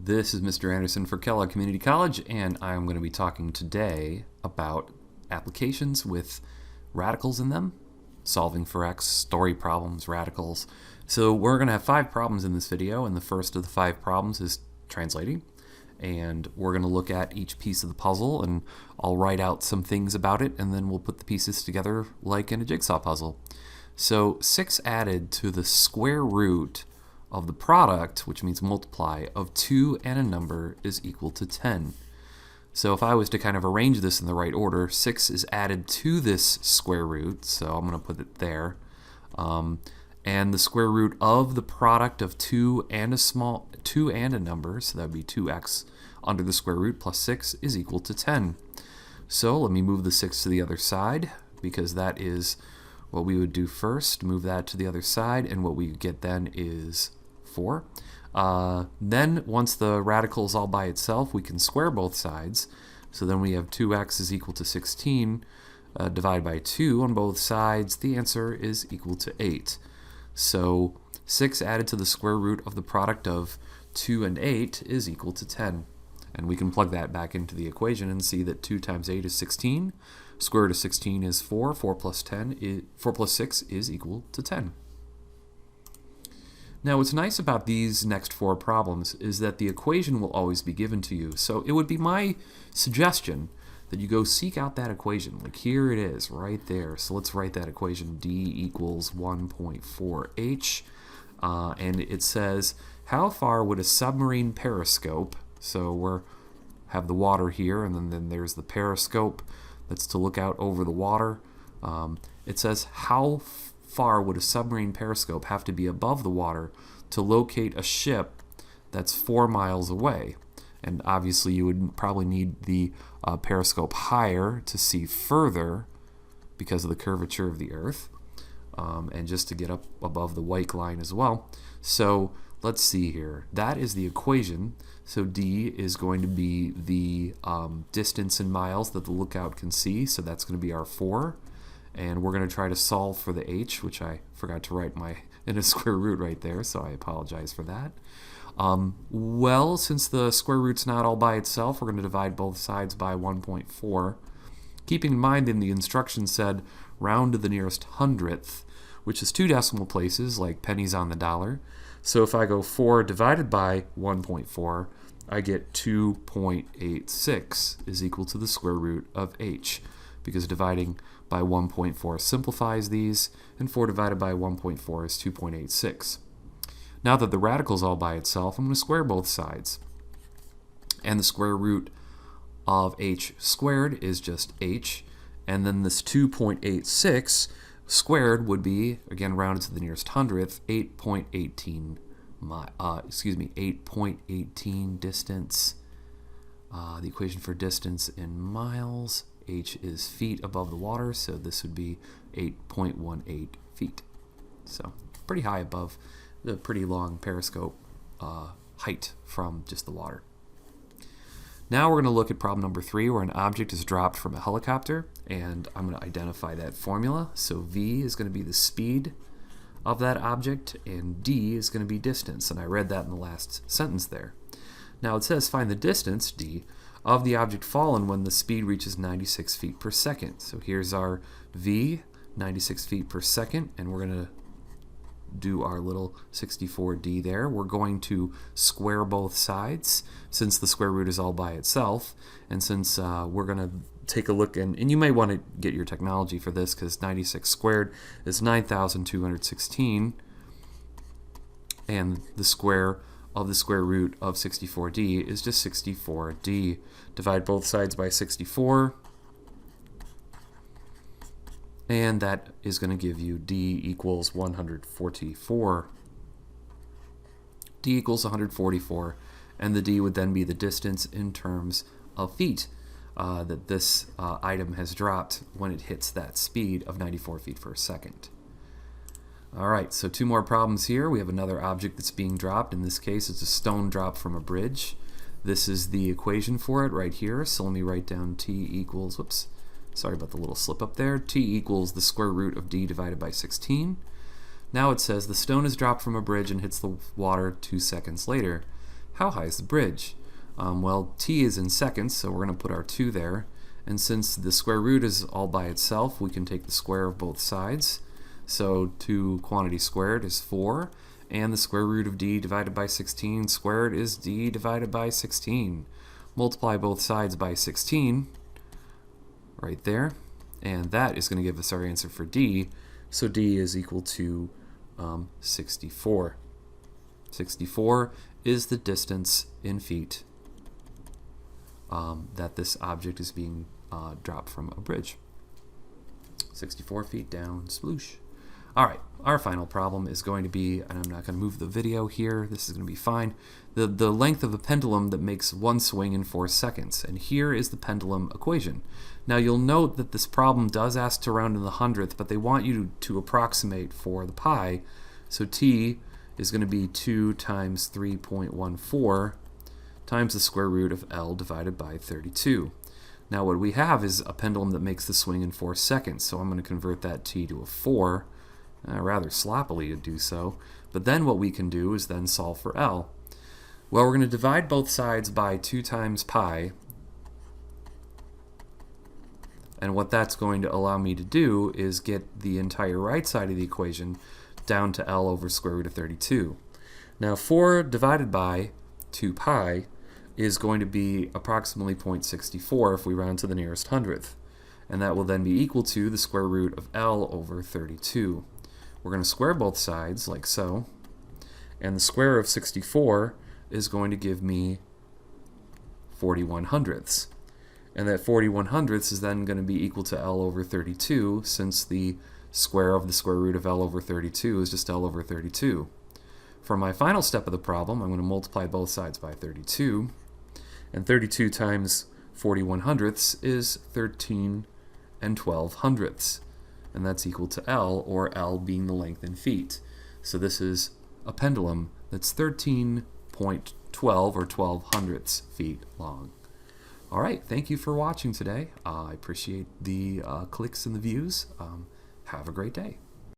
This is Mr. Anderson for Kellogg Community College, and I'm going to be talking today about applications with radicals in them, solving for x, story problems, radicals. So we're going to have 5 problems in this video, and the first of the 5 problems is translating. And we're going to look at each piece of the puzzle, and I'll write out some things about it, and then we'll put the pieces together like in a jigsaw puzzle. So 6 added to the square root of the product, which means multiply, of 2 and a number is equal to 10. So if I was to kind of arrange this in the right order, 6 is added to this square root, so I'm going to put it there. And the square root of the product of 2 and a number, so that would be 2x under the square root plus 6 is equal to 10. So let me move the 6 to the other side, because that is what we would do first. Move that to the other side, and what we get then is 4. Then once the radical is all by itself, we can square both sides. So then we have 2x is equal to 16. Divide by 2 on both sides. The answer is equal to 8. So 6 added to the square root of the product of 2 and 8 is equal to 10. And we can plug that back into the equation and see that 2 times 8 is 16. Square root of 16 is 4. 4 plus 6 is equal to 10. Now what's nice about these next 4 problems is that the equation will always be given to you. So it would be my suggestion that you go seek out that equation. Like here it is, right there. So let's write that equation. D equals 1.4h. And it says, how far would a submarine periscope, so we have the water here, and then there's the periscope that's to look out over the water. It says, how far would a submarine periscope have to be above the water to locate a ship that's 4 miles away? And obviously you would probably need the periscope higher to see further because of the curvature of the Earth, and just to get up above the white line as well. So let's see here. That is the equation. So D is going to be the distance in miles that the lookout can see. So that's going to be our 4. And we're going to try to solve for the h, which I forgot to write in a square root right there, so I apologize for that. Well, since the square root's not all by itself, we're going to divide both sides by 1.4. Keeping in mind that the instructions said round to the nearest hundredth, which is 2 decimal places, like pennies on the dollar. So if I go 4 divided by 1.4, I get 2.86 is equal to the square root of h, because dividing by 1.4 simplifies these, and 4 divided by 1.4 is 2.86. Now that the radical is all by itself, I'm going to square both sides. And the square root of h squared is just h, and then this 2.86 squared would be, again rounded to the nearest hundredth, 8.18 distance. The equation for distance in miles, h is feet above the water, so this would be 8.18 feet. So pretty high above the pretty long periscope height from just the water. Now we're going to look at problem number 3, where an object is dropped from a helicopter, and I'm going to identify that formula. So v is going to be the speed of that object, and d is going to be distance, and I read that in the last sentence there. Now it says find the distance, d, of the object fallen when the speed reaches 96 feet per second. So here's our v, 96 feet per second, and we're going to do our little 64d there. We're going to square both sides since the square root is all by itself, and since we're going to take a look, and you may want to get your technology for this, because 96 squared is 9,216, and the square of the square root of 64d is just 64d. Divide both sides by 64, and that is going to give you d equals 144. D equals 144, and the d would then be the distance in terms of feet that this item has dropped when it hits that speed of 94 feet per second. Alright, so 2 more problems here. We have another object that's being dropped. In this case, it's a stone drop from a bridge. This is the equation for it right here. So let me write down t equals, whoops, sorry about the little slip up there. T equals the square root of d divided by 16. Now it says the stone is dropped from a bridge and hits the water 2 seconds later. how high is the bridge? Well, t is in seconds, so we're going to put our 2 there. And since the square root is all by itself, we can take the square of both sides. So 2 quantity squared is 4, and the square root of d divided by 16 squared is d divided by 16. Multiply both sides by 16, right there, and that is going to give us our answer for d. So d is equal to 64. 64 is the distance in feet that this object is being dropped from a bridge. 64 feet down, sploosh. All right, our final problem is going to be, and I'm not going to move the video here, this is going to be fine, the length of a pendulum that makes one swing in 4 seconds. And here is the pendulum equation. Now you'll note that this problem does ask to round in the hundredth, but they want you to approximate for the pi. So t is going to be 2 times 3.14 times the square root of L divided by 32. Now what we have is a pendulum that makes the swing in 4 seconds, so I'm going to convert that t to a 4, rather sloppily to do so. But then what we can do is then solve for L. Well, we're going to divide both sides by 2 times pi, and what that's going to allow me to do is get the entire right side of the equation down to L over square root of 32. Now 4 divided by 2 pi is going to be approximately 0.64 if we round to the nearest hundredth. And that will then be equal to the square root of L over 32. We're going to square both sides like so. And the square of 64 is going to give me 41 hundredths. And that 41 hundredths is then going to be equal to L over 32, since the square of the square root of L over 32 is just L over 32. For my final step of the problem, I'm going to multiply both sides by 32. And 32 times 41 hundredths is 13 and 12 hundredths. And that's equal to L, or L being the length in feet. So this is a pendulum that's 13.12 or 12 hundredths feet long. All right, thank you for watching today. I appreciate the clicks and the views. Have a great day.